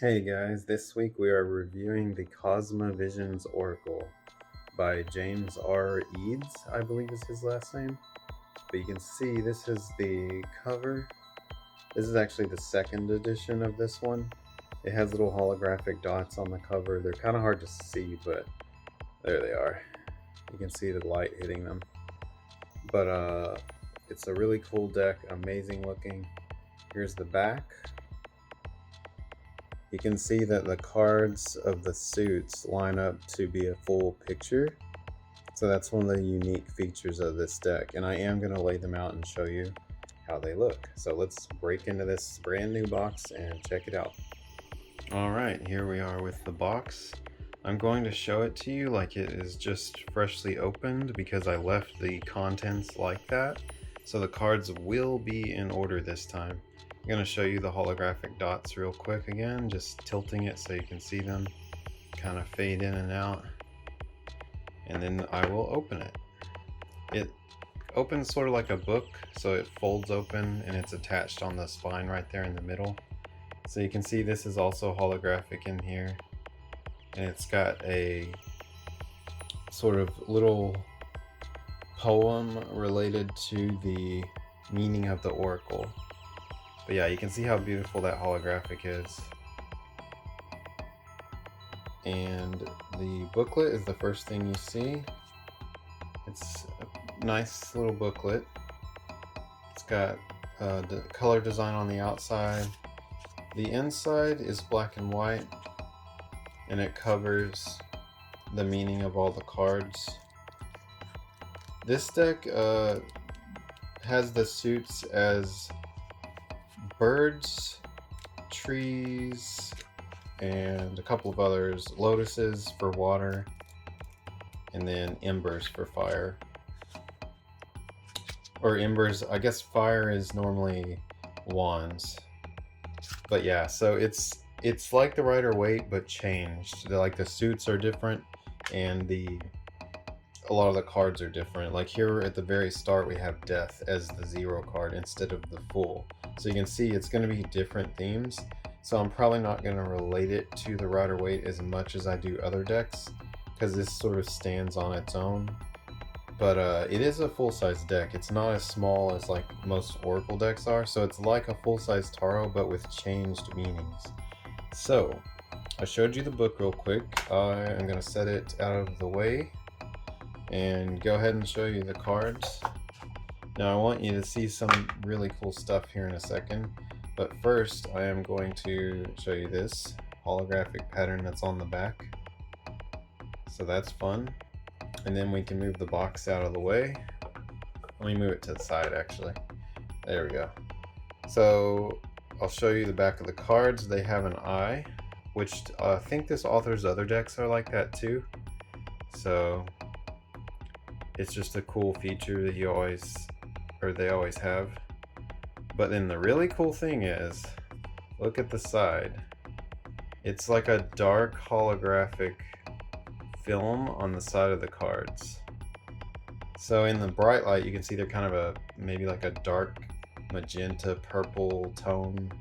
Hey guys, this week we are reviewing the Cosma Visions Oracle by James R. Eads, I believe is his last name. But you can see this is the cover. This is actually the second edition of this one. It has little holographic dots on the cover. They're kind of hard to see, but there they are. You can see the light hitting them. But it's a really cool deck, amazing looking. Here's the back. You can see that the cards of the suits line up to be a full picture. So that's one of the unique features of this deck. And I am going to lay them out and show you how they look. So let's break into this brand new box and check it out. Alright, here we are with the box. I'm going to show it to you like it is just freshly opened because I left the contents like that. So the cards will be in order this time. I'm going to show you the holographic dots real quick again, just tilting it so you can see them kind of fade in and out. And then I will open it. It opens sort of like a book, so it folds open and it's attached on the spine right there in the middle. So you can see this is also holographic in here. And it's got a sort of little poem related to the meaning of the oracle. But yeah, you can see how beautiful that holographic is. And the booklet is the first thing you see. It's a nice little booklet. It's got the color design on the outside. The inside is black and white, and it covers the meaning of all the cards. This deck has the suits as birds, trees, and a couple of others. Lotuses for water, and then embers for fire. Or embers, I guess fire is normally wands. But yeah, so it's like the Rider-Waite but changed. Like the suits are different and a lot of the cards are different. Like here at the very start we have death as the 0 card instead of the Fool. So you can see it's going to be different themes. So I'm probably not going to relate it to the Rider-Waite as much as I do other decks, because this sort of stands on its own. But it is a full-size deck. It's not as small as like most Oracle decks are, so it's like a full-size Taro but with changed meanings. So I showed you the book real quick. I am going to set it out of the way and go ahead and show you the cards. Now I want you to see some really cool stuff here in a second, but first I am going to show you this holographic pattern that's on the back. So that's fun. And then we can move the box out of the way. Let me move it to the side actually. There we go. So I'll show you the back of the cards. They have an eye, which I think this author's other decks are like that too. So it's just a cool feature that they always have. But then the really cool thing is, look at the side. It's like a dark holographic film on the side of the cards. So in the bright light you can see they're kind of maybe like a dark magenta purple tone.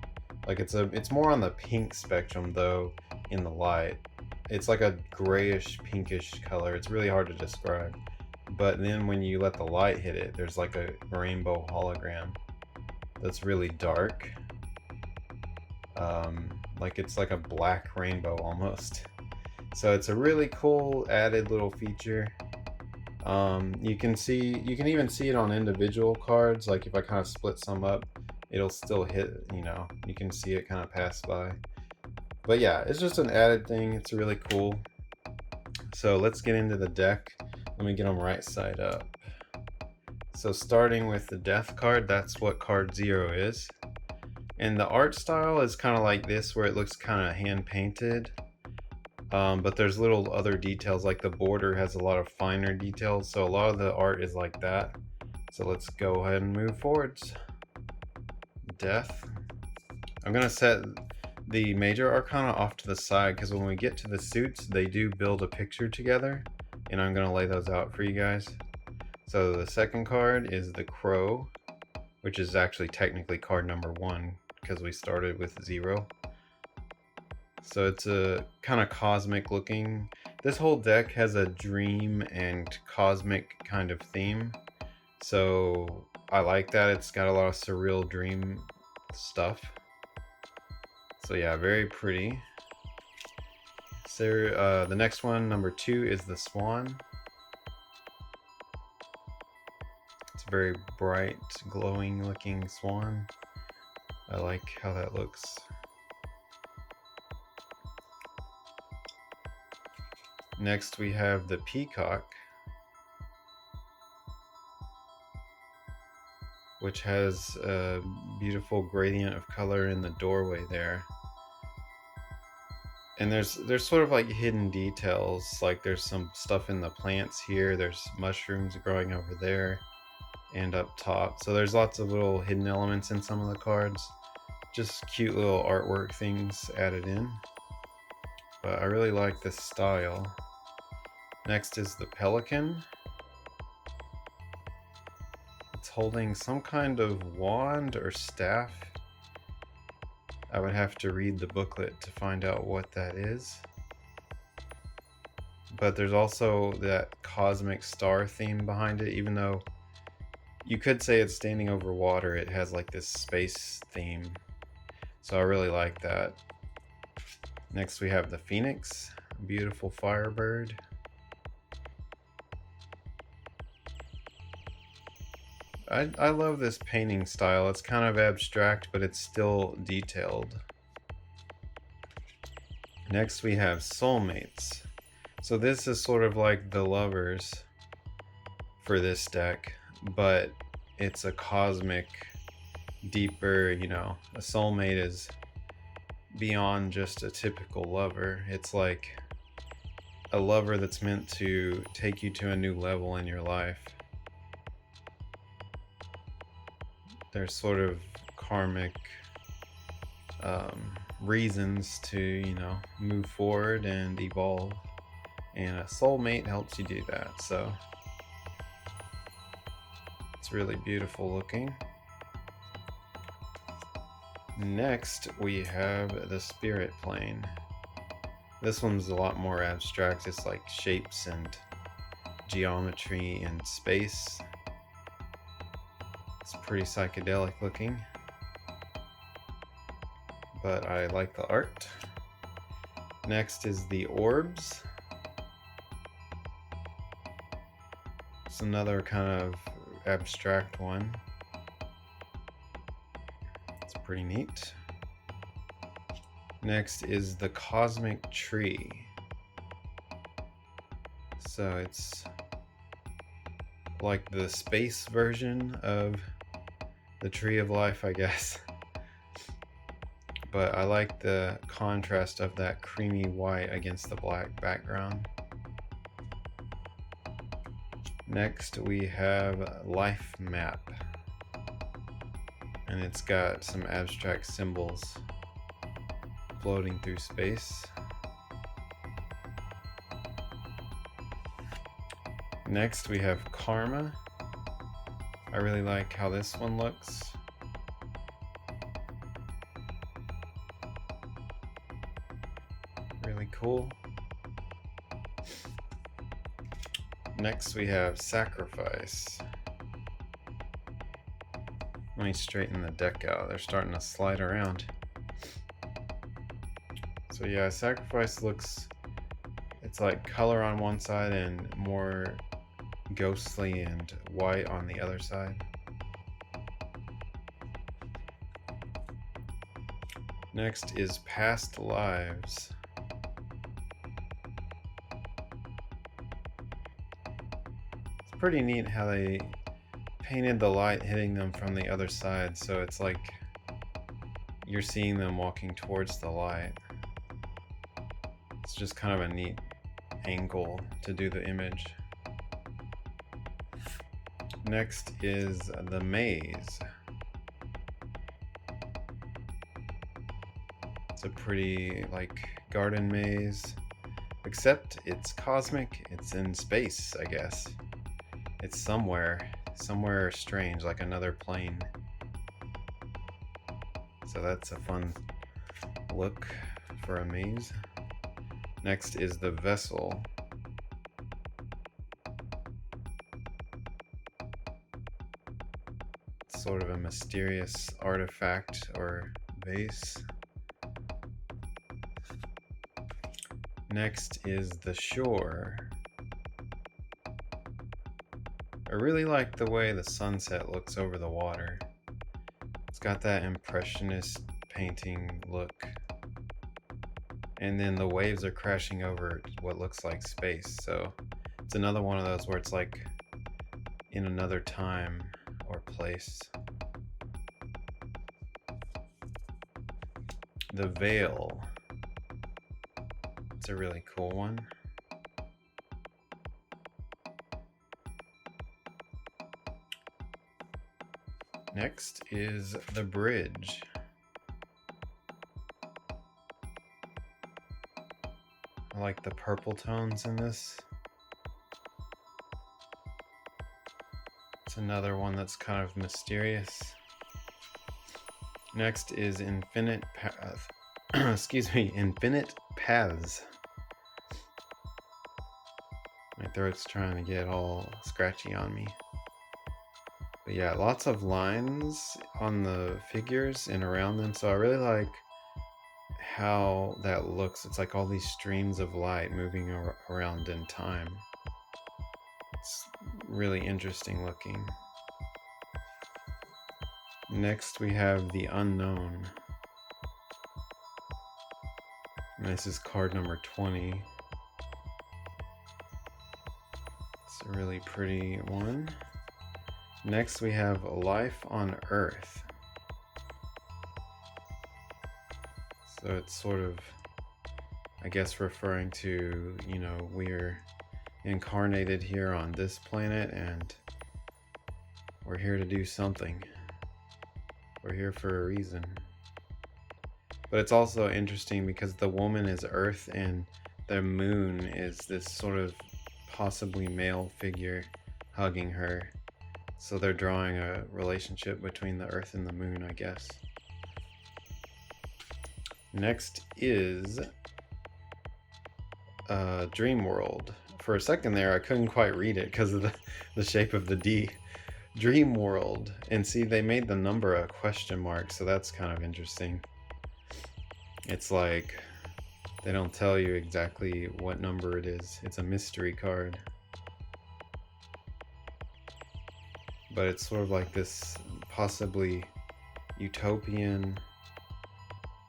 Like it's more on the pink spectrum though in the light. It's like a grayish pinkish color. It's really hard to describe. But then when you let the light hit it, there's like a rainbow hologram that's really dark. Like it's like a black rainbow almost. So it's a really cool added little feature. You can even see it on individual cards. Like if I kind of split some up, it'll still hit, you can see it kind of pass by. But yeah, it's just an added thing. It's really cool. So let's get into the deck. Let me get them right side up. So starting with the death card, that's what card 0 is. And the art style is kind of like this, where it looks kind of hand painted. But there's little other details, like the border has a lot of finer details, so a lot of the art is like that. So let's go ahead and move forwards. Death. I'm going to set the major arcana off to the side, because when we get to the suits, they do build a picture together, and I'm going to lay those out for you guys. So the second card is the Crow, which is actually technically card number 1, because we started with 0. So it's a kind of cosmic looking. This whole deck has a dream and cosmic kind of theme. So I like that. It's got a lot of surreal dream stuff. So yeah, very pretty. So the next one, number 2, is the Swan. It's a very bright, glowing looking swan. I like how that looks. Next we have the Peacock, which has a beautiful gradient of color in the doorway there. And there's sort of like hidden details, like there's some stuff in the plants here, there's mushrooms growing over there and up top. So there's lots of little hidden elements in some of the cards. Just cute little artwork things added in. But I really like this style. Next is the Pelican. It's holding some kind of wand or staff. I would have to read the booklet to find out what that is. But there's also that cosmic star theme behind it, even though you could say it's standing over water, it has like this space theme. So I really like that. Next we have the Phoenix, a beautiful firebird. I love this painting style. It's kind of abstract, but it's still detailed. Next we have Soulmates. So this is sort of like the lovers for this deck, but it's a cosmic, deeper, you know, a soulmate is beyond just a typical lover. It's like a lover that's meant to take you to a new level in your life. There's sort of karmic reasons to, you know, move forward and evolve, and a soulmate helps you do that. So it's really beautiful looking. Next we have the Spirit Plane. This one's a lot more abstract. It's like shapes and geometry and space. It's pretty psychedelic looking, but I like the art. Next is the Orbs. It's another kind of abstract one. It's pretty neat. Next is the Cosmic Tree. So it's like the space version of the Tree of Life, I guess. But I like the contrast of that creamy white against the black background. Next we have Life Map, and it's got some abstract symbols floating through space. Next we have Karma. I really like how this one looks. Really cool. Next we have Sacrifice. Let me straighten the deck out. They're starting to slide around. So yeah, Sacrifice looks, it's like color on one side and more ghostly and white on the other side. Next is Past Lives. It's pretty neat how they painted the light hitting them from the other side, so it's like you're seeing them walking towards the light. It's just kind of a neat angle to do the image. Next is the Maze. It's a pretty like garden maze, except it's cosmic. It's in space, I guess. It's somewhere strange, like another plane. So that's a fun look for a maze. Next is the vessel. It's sort of a mysterious artifact or vase. Next is the shore. I really like the way the sunset looks over the water. It's got that impressionist painting look. And then the waves are crashing over what looks like space. So it's another one of those where it's like in another time or place. The veil. It's a really cool one. Next is the bridge. I like the purple tones in this. It's another one that's kind of mysterious. Next is infinite path. Excuse me, infinite paths. My throat's trying to get all scratchy on me. But yeah, lots of lines on the figures and around them. So I really like how that looks. It's like all these streams of light moving around in time. It's really interesting looking. Next we have the unknown. And this is card number 20. It's a really pretty one. Next we have life on Earth. So it's sort of, I guess, referring to, you know, we're incarnated here on this planet and we're here to do something. We're here for a reason. But it's also interesting because the woman is Earth and the moon is this sort of possibly male figure hugging her. So they're drawing a relationship between the Earth and the moon, I guess. Next is DreamWorld. For a second there, I couldn't quite read it because of the shape of the D. DreamWorld. And see, they made the number a question mark, so that's kind of interesting. It's like they don't tell you exactly what number it is. It's a mystery card. But it's sort of like this possibly utopian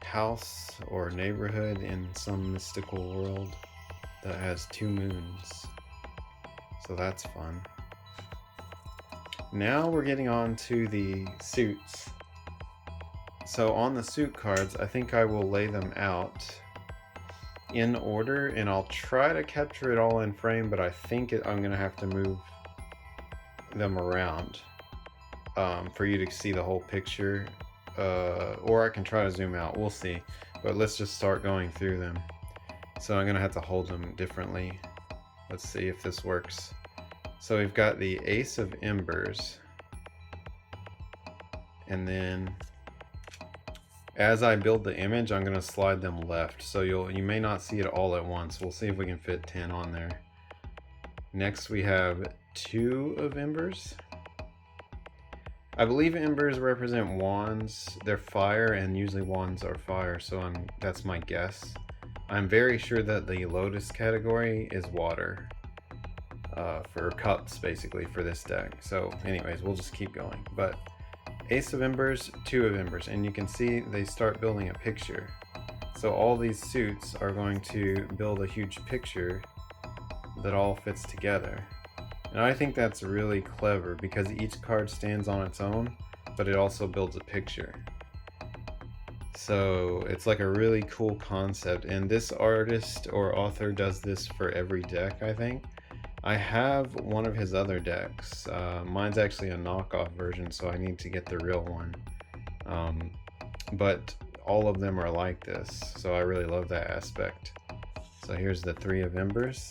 house or neighborhood in some mystical world that has 2 moons. So that's fun. Now we're getting on to the suits. So on the suit cards, I think I will lay them out in order and I'll try to capture it all in frame, but I think I'm gonna have to move them around for you to see the whole picture, or I can try to zoom out, we'll see. But let's just start going through them. So I'm gonna have to hold them differently. Let's see if this works. So we've got the Ace of Embers, and then as I build the image, I'm gonna slide them left, so you may not see it all at once. We'll see if we can fit 10 on there. Next we have 2 of Embers. I believe Embers represent wands. They're fire, and usually wands are fire, so that's my guess. I'm very sure that the Lotus category is water, for cups basically for this deck. So anyways, we'll just keep going. But Ace of Embers, 2 of Embers, and you can see they start building a picture. So all these suits are going to build a huge picture that all fits together. And I think that's really clever because each card stands on its own, but it also builds a picture. So it's like a really cool concept, and this artist or author does this for every deck, I think. I have one of his other decks. Mine's actually a knockoff version, so I need to get the real one. But all of them are like this, so I really love that aspect. So here's the 3 of Embers,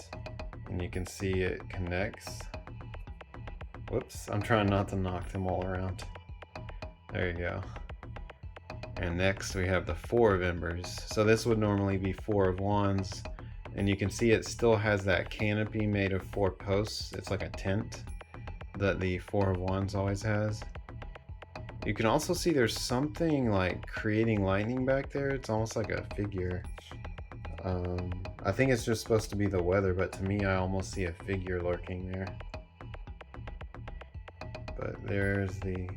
and you can see it connects. Whoops, I'm trying not to knock them all around. There you go. And next we have the 4 of Embers. So this would normally be 4 of Wands. And you can see it still has that canopy made of 4 posts. It's like a tent that the 4 of Wands always has. You can also see there's something like creating lightning back there. It's almost like a figure. I think it's just supposed to be the weather, but to me I almost see a figure lurking there. But there's the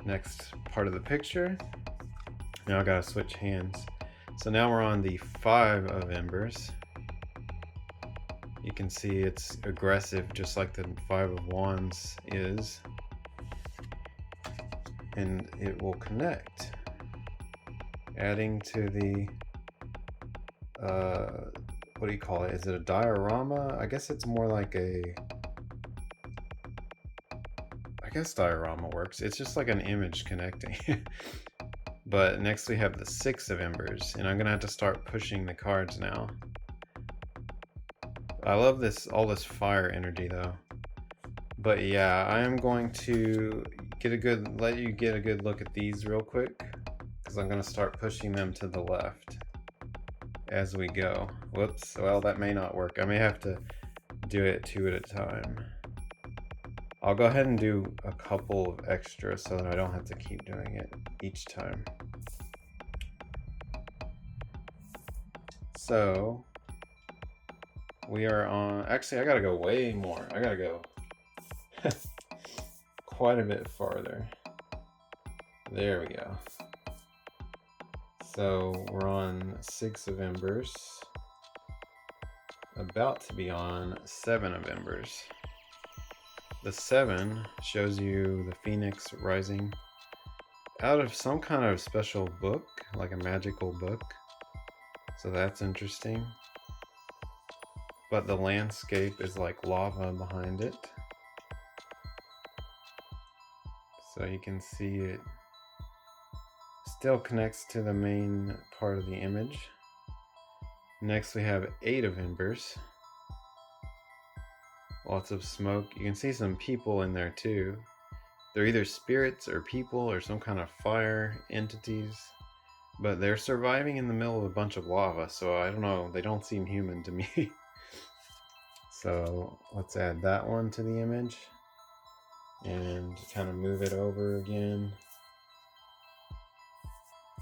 next part of the picture. Now I gotta switch hands. So now we're on the 5 of Embers. You can see it's aggressive just like the 5 of Wands is. And it will connect. Adding to the, what do you call it? Is it a diorama? I guess it's more like a, I guess diorama works. It's just like an image connecting. But next we have the 6 of Embers, and I'm gonna have to start pushing the cards now. I love this, all this fire energy though. But yeah, I am going to let you get a good look at these real quick, because I'm gonna start pushing them to the left as we go. Whoops, well that may not work. I may have to do it 2 at a time. I'll go ahead and do a couple of extras so that I don't have to keep doing it each time. So we are on, actually I gotta go way more. I gotta go quite a bit farther. There we go. So we're on 6 of Embers. About to be on 7 of Embers. The 7 shows you the phoenix rising out of some kind of special book, like a magical book. So that's interesting. But the landscape is like lava behind it. So you can see it still connects to the main part of the image. Next we have 8 of Embers. Lots of smoke. You can see some people in there too. They're either spirits or people or some kind of fire entities. But they're surviving in the middle of a bunch of lava, so I don't know, they don't seem human to me. So let's add that one to the image and kind of move it over again.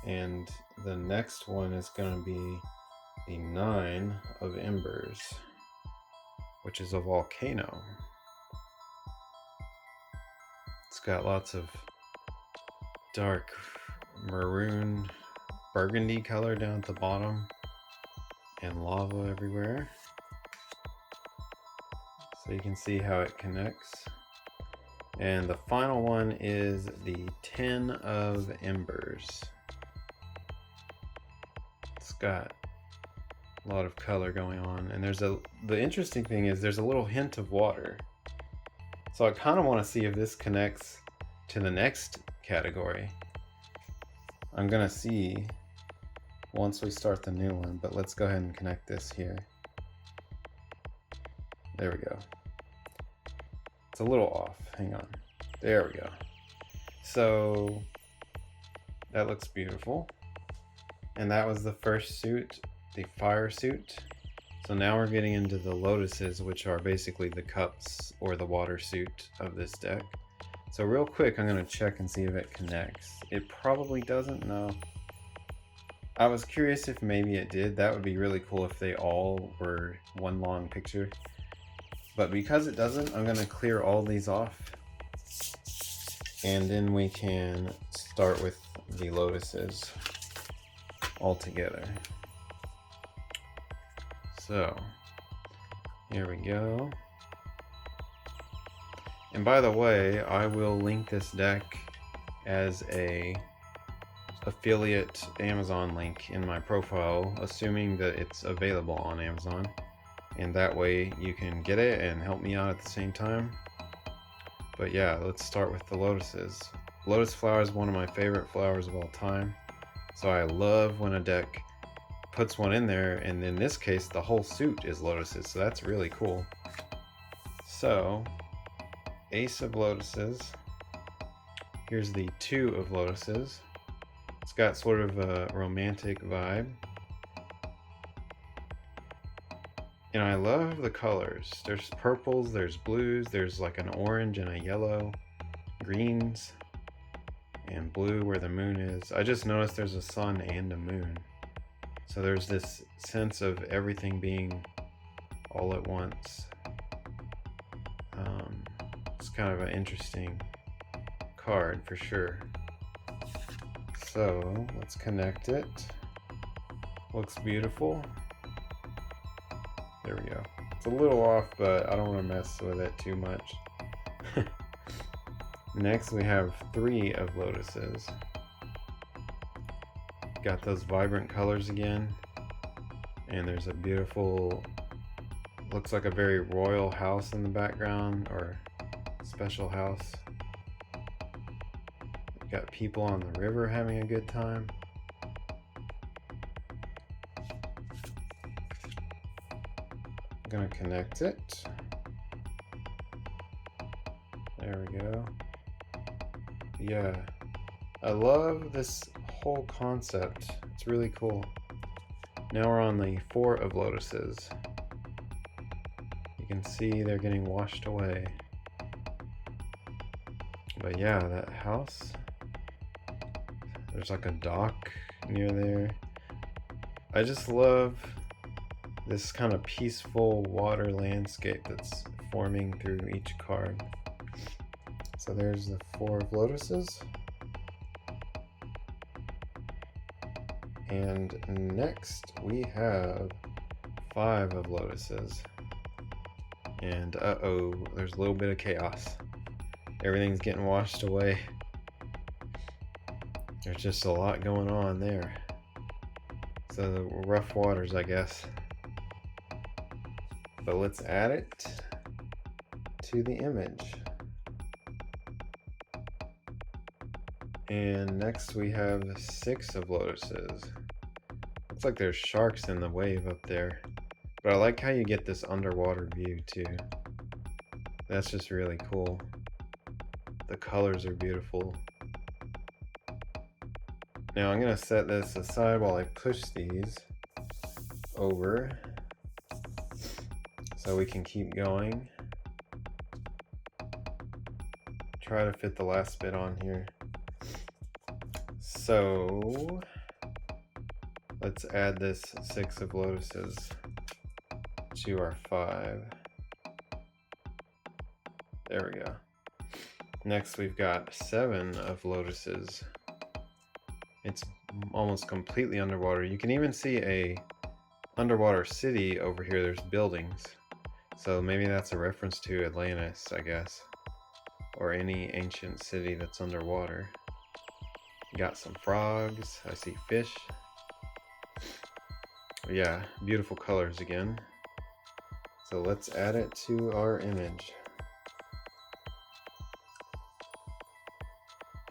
And the next one is going to be the 9 of Embers, which is a volcano. It's got lots of dark maroon burgundy color down at the bottom and lava everywhere. So you can see how it connects. And the final one is the 10 of Embers. It's got a lot of color going on, and the interesting thing is there's a little hint of water. So I kind of want to see if this connects to the next category. I'm gonna see once we start the new one, but let's go ahead and connect this here. There we go. It's a little off, hang on. There we go. So that looks beautiful. And that was the first suit, the fire suit. So now we're getting into the lotuses, which are basically the cups or the water suit of this deck. So real quick, I'm gonna check and see if it connects. It probably doesn't, no. I was curious if maybe it did. That would be really cool if they all were one long picture. But because it doesn't, I'm gonna clear all these off. And then we can start with the lotuses all together. So, here we go. And by the way, I will link this deck as a affiliate Amazon link in my profile, assuming that it's available on Amazon. And that way you can get it and help me out at the same time. But yeah, let's start with the lotuses. Lotus flower is one of my favorite flowers of all time. So I love when a deck puts one in there, and in this case the whole suit is lotuses, so that's really cool. So Ace of Lotuses, here's the 2 of Lotuses, It's got sort of a romantic vibe. And I love the colors. There's purples, there's blues, there's like an orange and a yellow, greens, and blue where the moon is. I just noticed there's a sun and a moon. So there's this sense of everything being all at once. It's kind of an interesting card for sure. So let's connect it. Looks beautiful. There we go. It's a little off, but I don't want to mess with it too much. Next we have 3 of lotuses. Got those vibrant colors again. And there's a beautiful, looks like a very royal house in the background, or special house. Got people on the river having a good time. I'm gonna connect it. There we go. Yeah, I love this whole concept. It's really cool. Now we're on the 4 of lotuses. You can see they're getting washed away. But yeah, that house, there's like a dock near there. I just love this kind of peaceful water landscape that's forming through each card. So there's the 4 of lotuses. And next we have 5 of lotuses. And uh-oh, there's a little bit of chaos. Everything's getting washed away. There's just a lot going on there. So the rough waters, I guess. But let's add it to the image. And next we have 6 of lotuses. Looks like there's sharks in the wave up there. But I like how you get this underwater view too. That's just really cool. The colors are beautiful. Now I'm going to set this aside while I push these over so we can keep going. Try to fit the last bit on here. So let's add this 6 of lotuses to our 5. There we go. Next we've got 7 of lotuses. It's almost completely underwater. You can even see a underwater city over here. There's buildings. So maybe that's a reference to Atlantis, I guess. Or any ancient city that's underwater. Got some frogs. I see fish. Yeah, beautiful colors again. So let's add it to our image.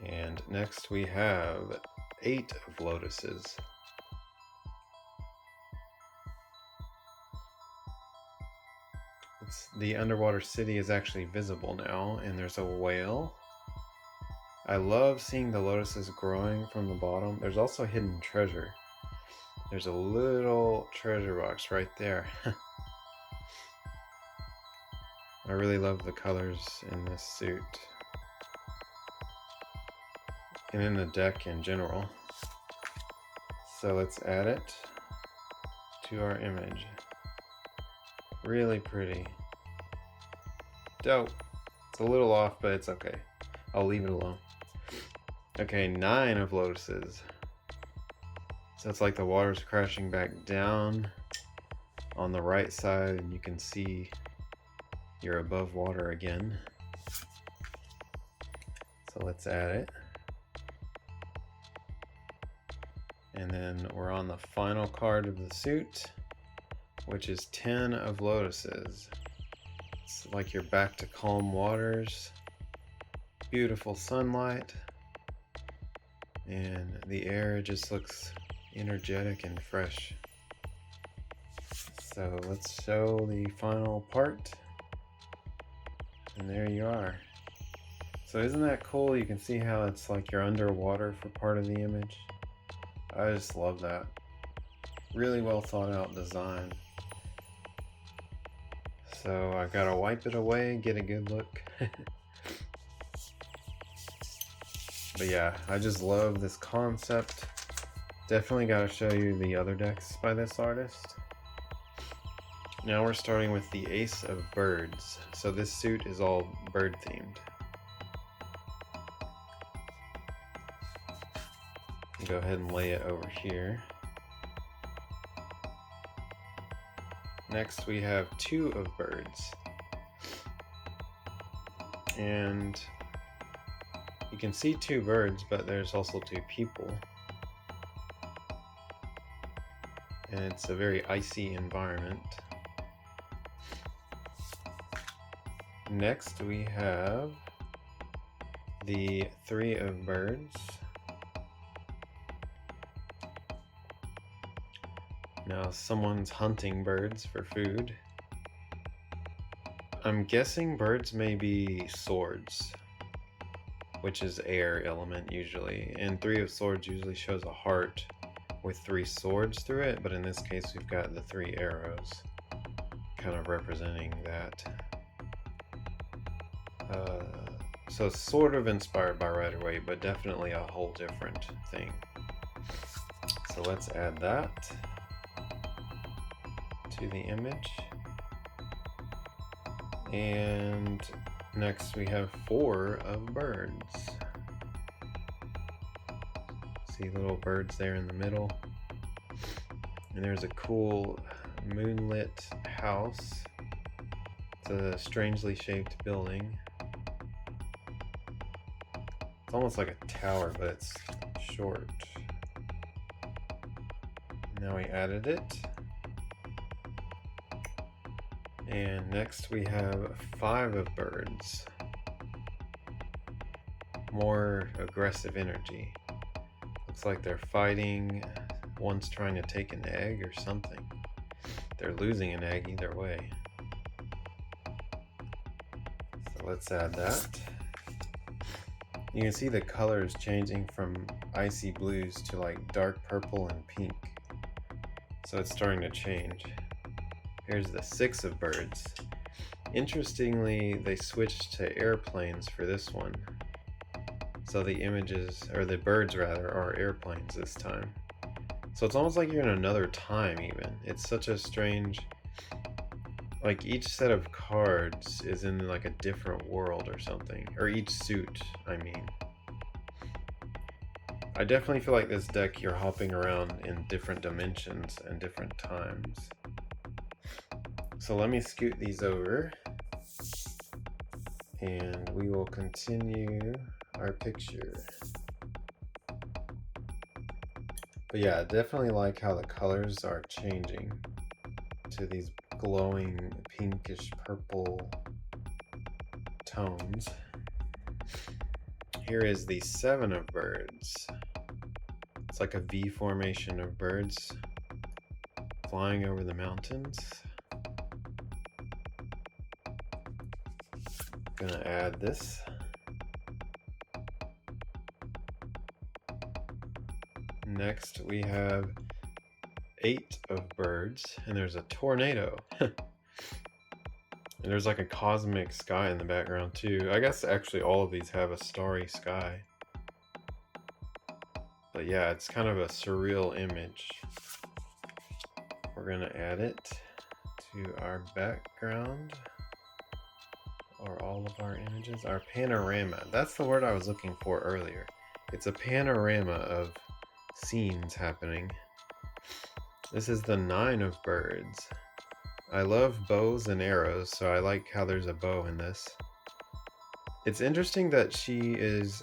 And next we have 8 of lotuses. The underwater city is actually visible now, and there's a whale. I love seeing the lotuses growing from the bottom. There's also hidden treasure. There's a little treasure box right there. I really love the colors in this suit. And in the deck in general. So let's add it to our image. Really pretty. Dope. It's a little off, but it's okay. I'll leave it alone. Okay, 9 of lotuses. So it's like the water's crashing back down on the right side, and you can see you're above water again. So let's add it. And then we're on the final card of the suit, which is 10 of lotuses. It's like you're back to calm waters, beautiful sunlight, and the air just looks energetic and fresh. So let's show the final part. And there you are. So isn't that cool? You can see how it's like you're underwater for part of the image. I just love that. Really well thought out design. So I gotta wipe it away, get a good look. But yeah, I just love this concept. Definitely gotta show you the other decks by this artist. Now we're starting with the Ace of Birds. So this suit is all bird themed. Go ahead and lay it over here. Next we have Two of Birds. And you can see two birds, but there's also two people. And it's a very icy environment. Next we have the Three of Birds. Now someone's hunting birds for food. I'm guessing birds may be swords, which is air element usually. And Three of Swords usually shows a heart with three swords through it, but in this case we've got the three arrows kind of representing that. So sort of inspired by Rider-Waite, but definitely a whole different thing. So let's add that to the image. And next we have Four of Birds. See little birds there in the middle. And there's a cool moonlit house. It's a strangely shaped building. It's almost like a tower, but it's short. Now we added it. And next we have Five of Birds. More aggressive energy. Looks like they're fighting. One's trying to take an egg or something. They're losing an egg either way. So let's add that. You can see the colors changing from icy blues to like dark purple and pink. So it's starting to change. Here's the Six of Birds. Interestingly, they switched to airplanes for this one. So the images, or the birds rather, are airplanes this time. So it's almost like you're in another time even. It's such a strange, like each set of cards is in like a different world or something. Or each suit, I mean. I definitely feel like this deck you're hopping around in different dimensions and different times. So let me scoot these over and we will continue our picture. But yeah, I definitely like how the colors are changing to these glowing pinkish purple tones. Here is the Seven of Birds. It's like a V formation of birds flying over the mountains. Gonna add this. Next we have Eight of Birds, and there's a tornado. And there's like a cosmic sky in the background too. I guess actually all of these have a starry sky. But yeah, it's kind of a surreal image. We're gonna add it to our background. Or all of our images, our panorama. That's the word I was looking for earlier. It's a panorama of scenes happening. This is the Nine of Birds. I love bows and arrows, so I like how there's a bow in this. It's interesting that she is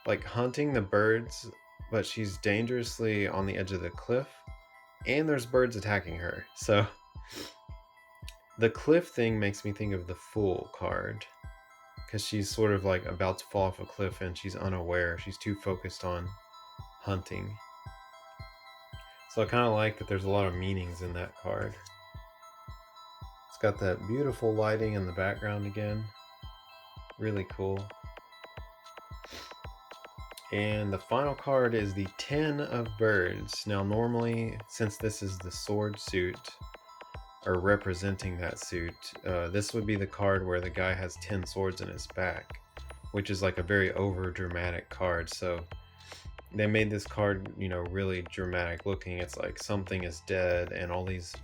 like hunting the birds, but she's dangerously on the edge of the cliff, and there's birds attacking her. So the cliff thing makes me think of the Fool card, because she's sort of like about to fall off a cliff and she's unaware. She's too focused on hunting. So I kind of like that there's a lot of meanings in that card. It's got that beautiful lighting in the background again. Really cool. And the final card is the 10 of birds. Now normally, since this is the sword suit, or representing that suit, this would be the card where the guy has 10 swords in his back, which is like a very over dramatic card. So they made this card, you know, really dramatic looking. It's like something is dead and all these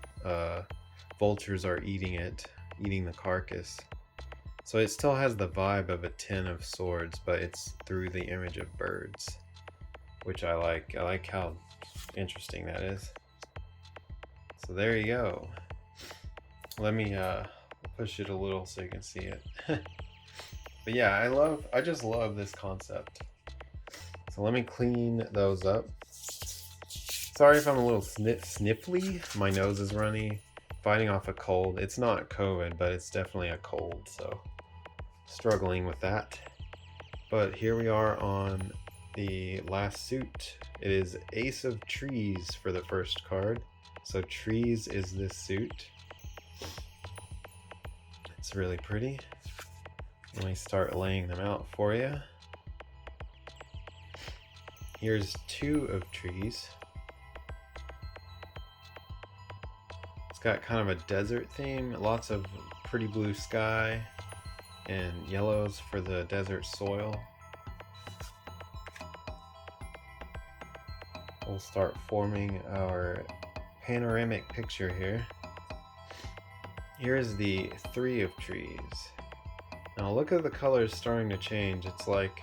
vultures are eating the carcass. So it still has the vibe of a 10 of swords, but it's through the image of birds, which I like. I like how interesting that is. So there you go. Let me push it a little so you can see it. But yeah, I just love this concept. So let me clean those up. Sorry if I'm a little sniffly. My nose is runny, fighting off a cold. It's not COVID, but it's definitely a cold, so struggling with that. But here we are on the last suit. It is Ace of Trees for the first card. So trees is this suit. It's really pretty. Let me start laying them out for you. Here's 2 of trees. It's got kind of a desert theme, lots of pretty blue sky and yellows for the desert soil. We'll start forming our panoramic picture here. Here's the 3 of trees. Now look at the colors starting to change. It's like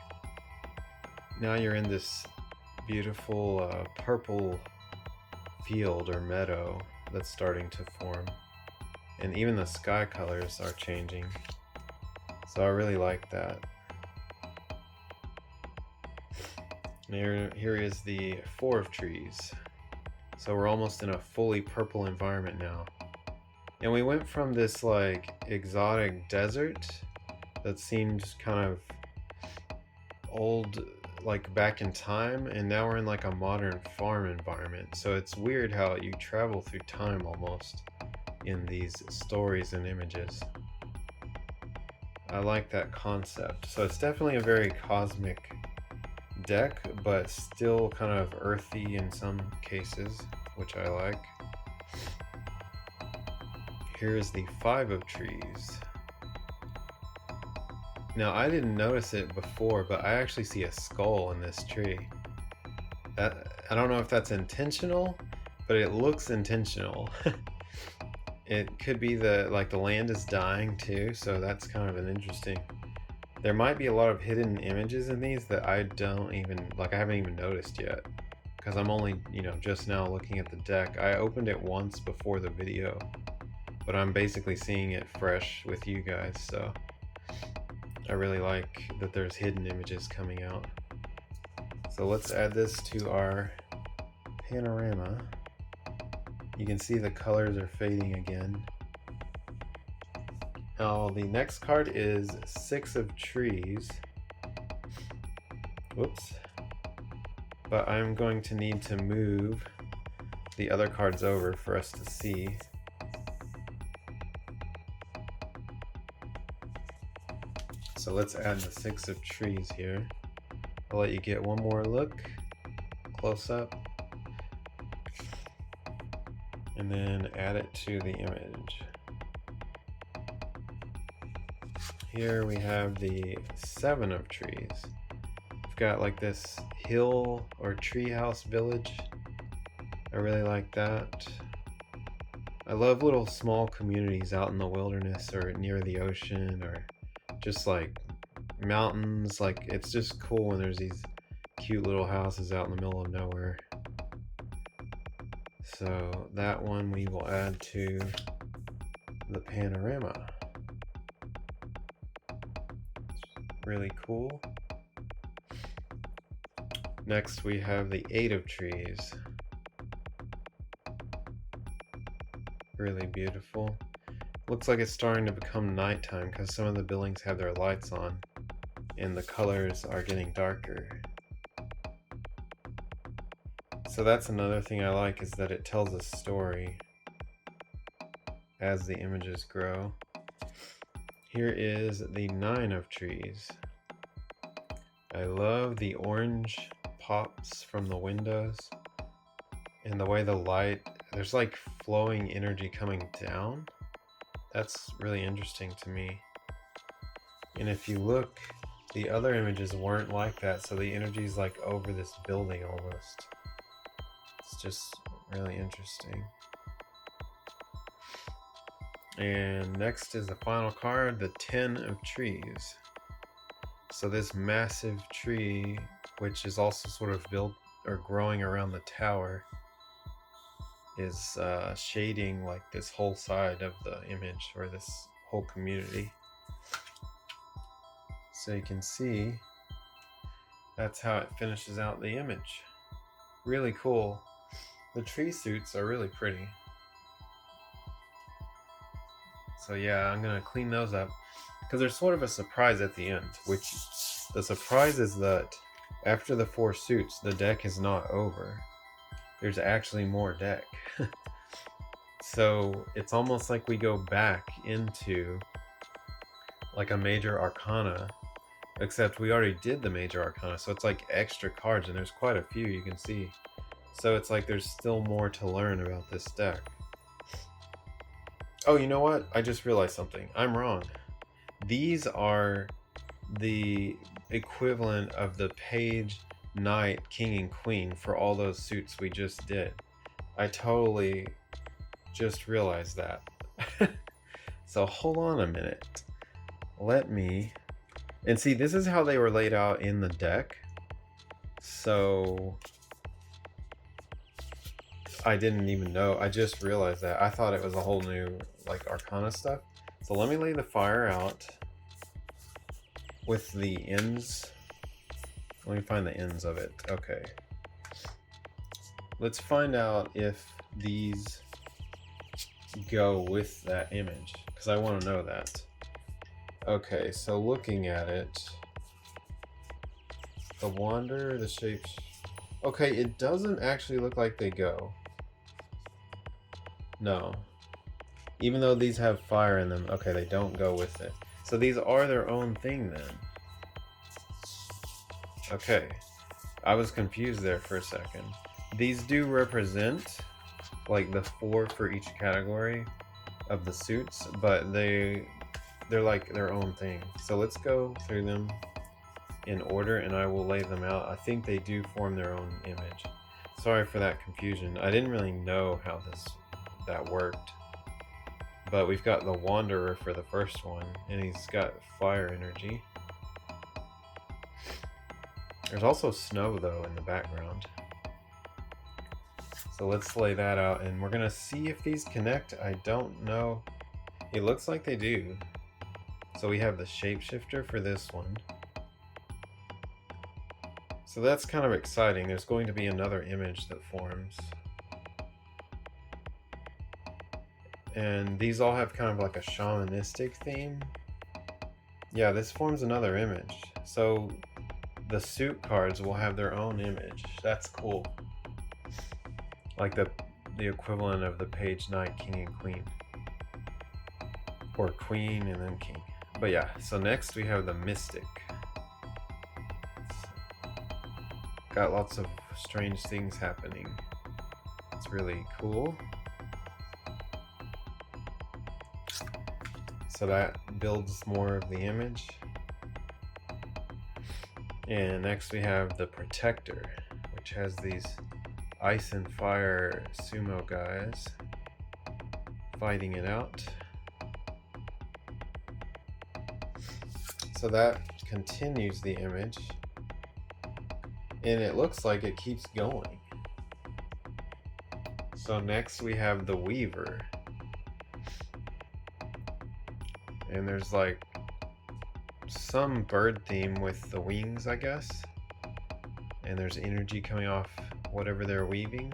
now you're in this beautiful purple field or meadow that's starting to form, and even the sky colors are changing, so I really like that. Here is the 4 of trees, so we're almost in a fully purple environment now, and we went from this like exotic desert that seemed kind of old, like back in time, and now we're in like a modern farm environment. So it's weird how you travel through time almost in these stories and images. I like that concept. So it's definitely a very cosmic deck, but still kind of earthy in some cases, which I like. Here's the 5 of trees. Now, I didn't notice it before, but I actually see a skull in this tree. I don't know if that's intentional, but it looks intentional. It could be the land is dying too, so that's kind of an interesting. There might be a lot of hidden images in these that I don't even, I haven't even noticed yet, because I'm only, just now looking at the deck. I opened it once before the video, but I'm basically seeing it fresh with you guys, so I really like that there's hidden images coming out. So let's add this to our panorama. You can see the colors are fading again. Now the next card is 6 of trees. Whoops. But I'm going to need to move the other cards over for us to see. So let's add the 6 of trees here. I'll let you get one more look, close up, and then add it to the image. Here we have the 7 of trees. We've got like this hill or treehouse village. I really like that. I love little small communities out in the wilderness or near the ocean, or just like mountains. Like, it's just cool when there's these cute little houses out in the middle of nowhere. So that one we will add to the panorama. Really cool. Next we have the 8 of trees. Really beautiful. Looks like it's starting to become nighttime because some of the buildings have their lights on and the colors are getting darker. So that's another thing I like, is that it tells a story as the images grow. Here is the 9 of trees. I love the orange pops from the windows and the way the light, there's like flowing energy coming down. That's really interesting to me. And if you look, the other images weren't like that, so the energy's like over this building almost. It's just really interesting. And next is the final card, the 10 of Trees. So this massive tree, which is also sort of built or growing around the tower, is shading like this whole side of the image, or this whole community. So you can see that's how it finishes out the image. Really cool. The tree suits are really pretty. So yeah, I'm gonna clean those up because there's sort of a surprise at the end, which the surprise is that after the 4 suits, the deck is not over. There's actually more deck. So it's almost like we go back into like a major arcana, except we already did the major arcana, so it's like extra cards, and there's quite a few, you can see. So it's like there's still more to learn about this deck. Oh, you know what? I just realized something. I'm wrong. These are the equivalent of the page, knight, king, and queen for all those suits we just did. I totally just realized that. So hold on a minute. Let me... And see, this is how they were laid out in the deck. So I didn't even know. I just realized that. I thought it was a whole new like arcana stuff. So let me lay the fire out with the ends. Let me find the ends of it. Okay. Let's find out if these go with that image, because I want to know that. Okay, so looking at it, the wander, the shapes. Okay, it doesn't actually look like they go. No. Even though these have fire in them, okay, they don't go with it. So these are their own thing then. Okay. I was confused there for a second. These do represent like the 4 for each category of the suits, but they're like their own thing. So let's go through them in order and I will lay them out. I think they do form their own image. Sorry for that confusion. I didn't really know how that worked. But we've got the Wanderer for the first one, and he's got fire energy. There's also snow though in the background. So let's lay that out, and we're gonna see if these connect. I don't know. It looks like they do. So we have the shapeshifter for this one. So that's kind of exciting. There's going to be another image that forms. And these all have kind of like a shamanistic theme. Yeah, this forms another image. So the suit cards will have their own image. That's cool. Like the equivalent of the page, knight, king, and queen. Or queen and then king. But yeah, so next we have the mystic. Got lots of strange things happening. It's really cool. So that builds more of the image. And next we have the protector, which has these ice and fire sumo guys fighting it out. So that continues the image. And it looks like it keeps going. So next we have the weaver. And there's like some bird theme with the wings, I guess. And there's energy coming off whatever they're weaving.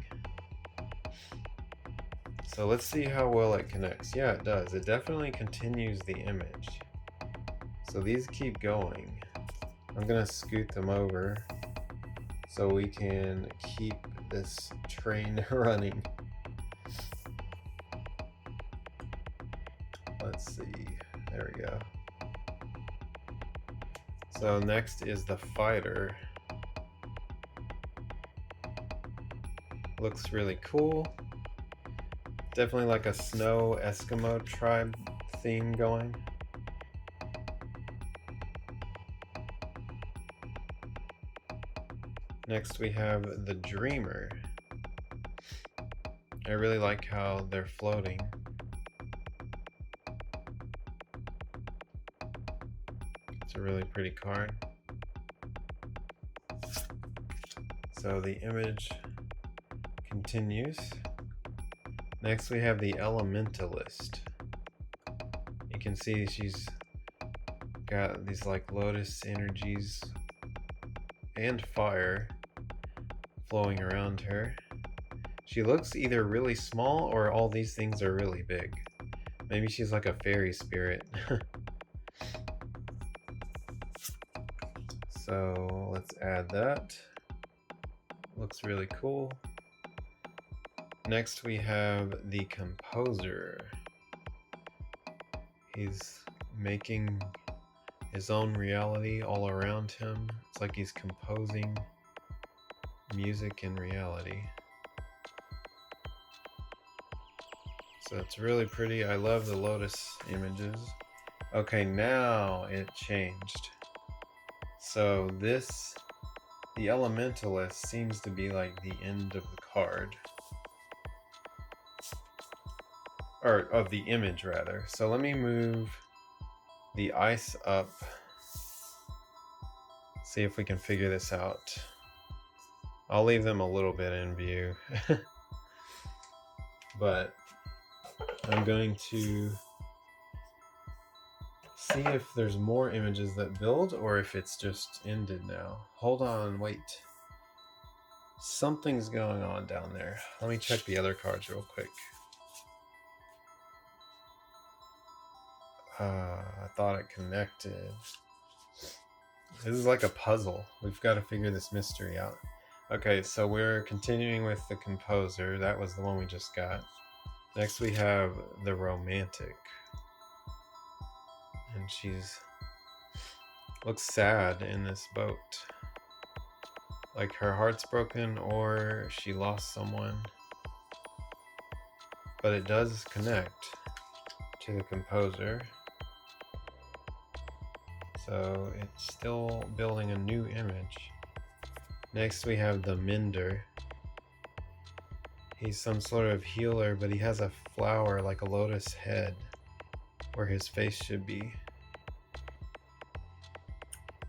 So let's see how well it connects. Yeah, it does. It definitely continues the image. So these keep going. I'm gonna scoot them over so we can keep this train running. Let's see. There we go. So next is the fighter. Looks really cool. Definitely like a snow Eskimo tribe theme going. Next we have the Dreamer. I really like how they're floating. It's a really pretty card. So the image continues. Next we have the Elementalist. You can see she's got these like lotus energies and fire flowing around her. She looks either really small or all these things are really big. Maybe she's like a fairy spirit. So let's add that. Looks really cool. Next we have the Composer. He's making his own reality all around him. It's like he's composing music in reality. So it's really pretty. I love the lotus images. Okay, now it changed. So this, the Elementalist, seems to be like the end of the card. Or of the image rather. So let me move the ice up. See if we can figure this out. I'll leave them a little bit in view. But I'm going to see if there's more images that build or if it's just ended now. Hold on, wait. Something's going on down there. Let me check the other cards real quick. I thought it connected. This is like a puzzle. We've got to figure this mystery out. Okay, so we're continuing with the Composer. That was the one we just got. Next we have the Romantic. And she's looks sad in this boat. Like her heart's broken or she lost someone. But it does connect to the Composer. So it's still building a new image. Next we have the Mender. He's some sort of healer, but he has a flower like a lotus head where his face should be.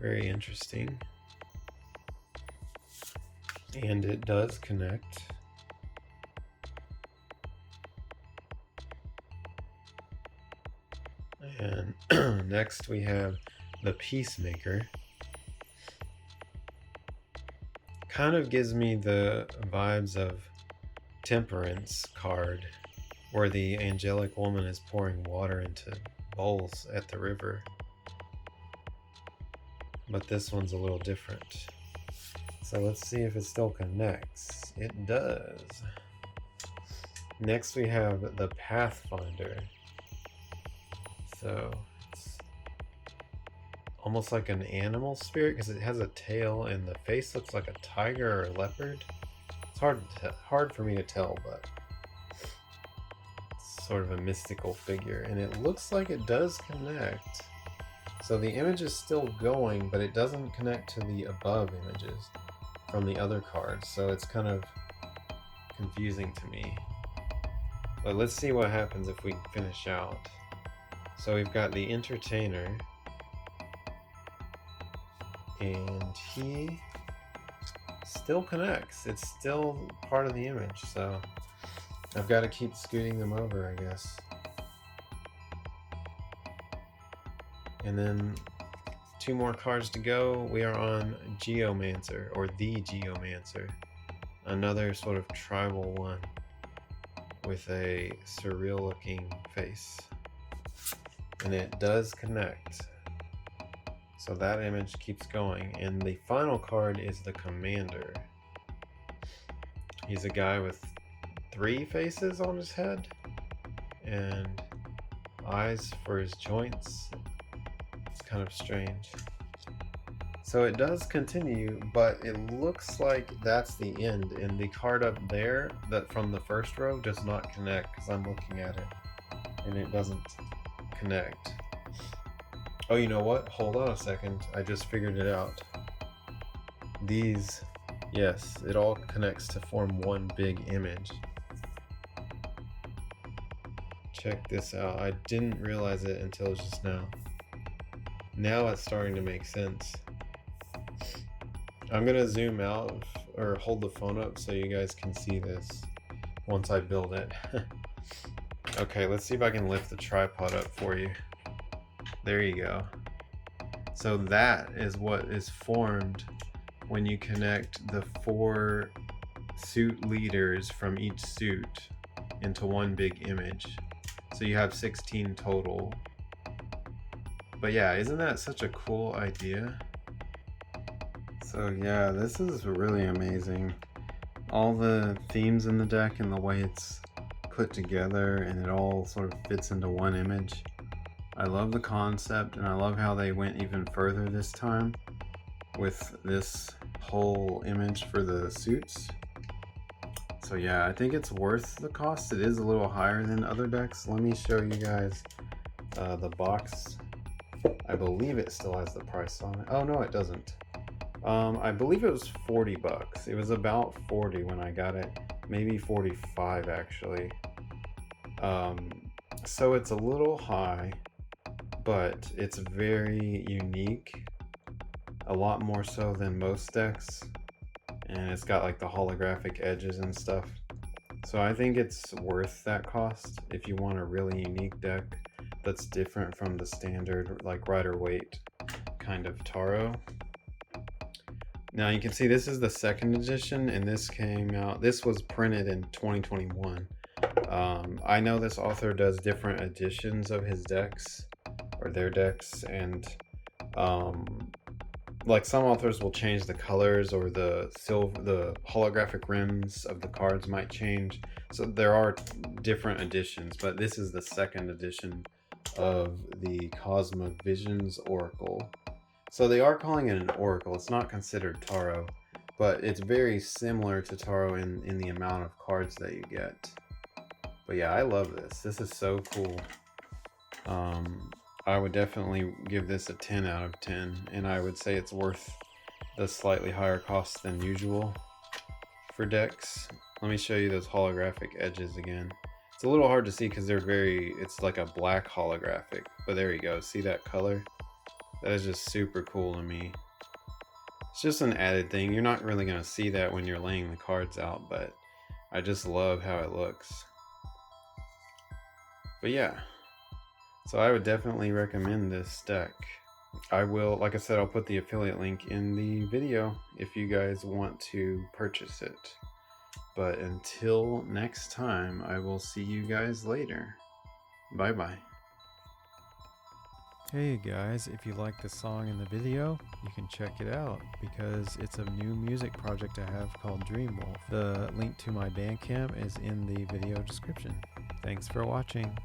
Very interesting. And it does connect. And next we have the Peacemaker. Kind of gives me the vibes of Temperance card, where the angelic woman is pouring water into bowls at the river. But this one's a little different. So let's see if it still connects. It does. Next we have the Pathfinder. So it's almost like an animal spirit because it has a tail and the face looks like a tiger or a leopard. It's hard for me to tell, but it's sort of a mystical figure, and it looks like it does connect. So the image is still going, but it doesn't connect to the above images from the other cards, so it's kind of confusing to me. But let's see what happens if we finish out. So we've got the Entertainer, and he still connects. It's still part of the image, so I've got to keep scooting them over, I guess. And then 2 more cards to go. We are on Geomancer, or the Geomancer. Another sort of tribal one with a surreal looking face. And it does connect. So that image keeps going. And the final card is the Commander. He's a guy with 3 faces on his head and eyes for his joints. It's kind of strange. So it does continue, but it looks like that's the end, and the card up there that from the first row does not connect, because I'm looking at it and it doesn't connect. Oh, you know what? Hold on a second. I just figured it out. These, yes, it all connects to form one big image. Check this out. I didn't realize it until just now. Now it's starting to make sense. I'm gonna zoom out or hold the phone up so you guys can see this once I build it. Okay, let's see if I can lift the tripod up for you. There you go. So that is what is formed when you connect the 4 suit leaders from each suit into one big image. So you have 16 total. But yeah, isn't that such a cool idea? So yeah, this is really amazing. All the themes in the deck and the way it's put together, and it all sort of fits into one image. I love the concept, and I love how they went even further this time with this whole image for the suits. So yeah, I think it's worth the cost. It is a little higher than other decks. Let me show you guys the box. I believe it still has the price on it. Oh no, it doesn't. I believe it was 40 bucks. It was about 40 when I got it, maybe 45 actually. So it's a little high, but it's very unique, a lot more so than most decks, and it's got like the holographic edges and stuff. So I think it's worth that cost if you want a really unique deck that's different from the standard like Rider-Waite kind of Taro. Now you can see this is the 2nd edition, and this came out, this was printed in 2021. I know this author does different editions of his decks, or their decks, and like some authors will change the colors, or the holographic rims of the cards might change. So there are different editions, but this is the 2nd edition of the Cosma Visions Oracle. So they are calling it an Oracle. It's not considered Taro, but it's very similar to Taro in the amount of cards that you get. But yeah, I love this. This is so cool. I would definitely give this a 10 out of 10, and I would say it's worth the slightly higher cost than usual for decks. Let me show you those holographic edges again. It's a little hard to see because it's like a black holographic, but there you go. See that color? That is just super cool to me. It's just an added thing. You're not really going to see that when you're laying the cards out, but I just love how it looks. But yeah, so I would definitely recommend this deck. I will, like I said, I'll put the affiliate link in the video if you guys want to purchase it. But until next time, I will see you guys later. Bye bye. Hey guys, if you like the song in the video, you can check it out because it's a new music project I have called DreamWolf. The link to my bandcamp is in the video description. Thanks for watching.